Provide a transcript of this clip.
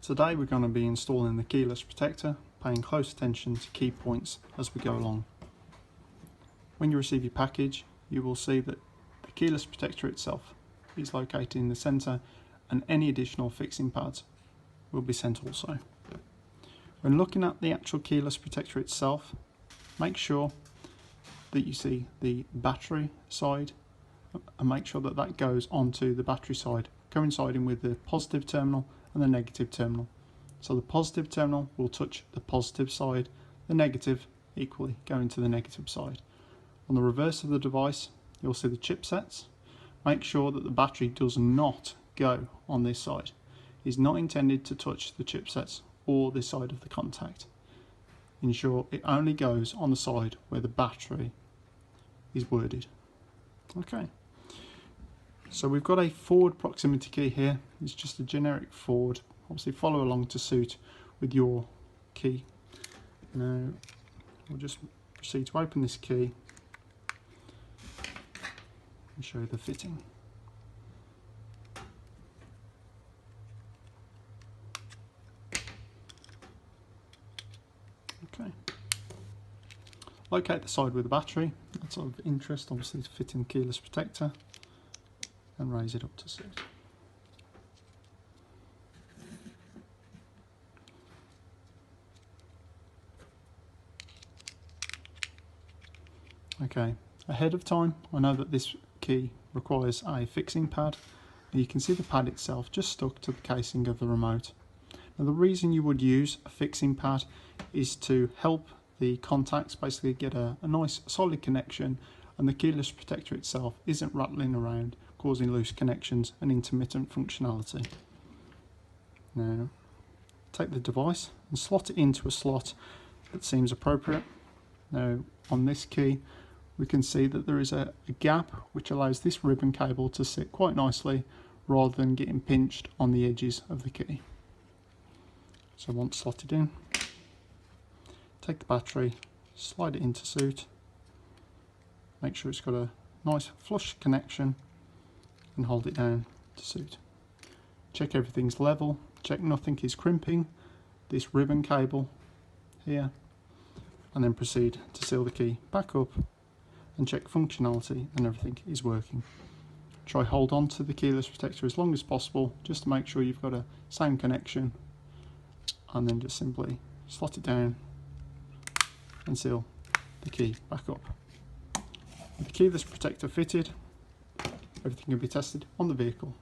Today we're going to be installing the keyless protector, paying close attention to key points as we go along. When you receive your package, you will see that the keyless protector itself is located in the centre, and any additional fixing pads will be sent also. When looking at the actual keyless protector itself, make sure that you see the battery side and make sure that that goes onto the battery side, coinciding with the positive terminal and the negative terminal. So the positive terminal will touch the positive side, the negative equally going to the negative side. On the reverse of the device, you'll see the chipsets. Make sure that the battery does not go on this side. It is not intended to touch the chipsets or this side of the contact. Ensure it only goes on the side where the battery is worded. Okay. So we've got a forward proximity key here. It's just a generic forward. Obviously follow along to suit with your key. Now we'll just proceed to open this key and show the fitting. Okay. Locate the side with the battery. That's of interest, obviously, to fit in the keyless protector, and raise it up to suit. Okay, ahead of time, I know that this key requires a fixing pad, and you can see the pad itself just stuck to the casing of the remote. Now the reason you would use a fixing pad is to help the contacts basically get a nice solid connection, and the keyless protector itself isn't rattling around causing loose connections and intermittent functionality. Now take the device and slot it into a slot that seems appropriate. Now on this key we can see that there is a gap which allows this ribbon cable to sit quite nicely rather than getting pinched on the edges of the key. So once slotted in, take the battery, slide it into suit, make sure it's got a nice flush connection and hold it down to suit. Check everything's level, check nothing is crimping this ribbon cable here, and then proceed to seal the key back up and check functionality and everything is working. Try hold on to the keyless protector as long as possible just to make sure you've got a sound connection, and then just simply slot it down and seal the key back up. With the keyless protector fitted, everything can be tested on the vehicle.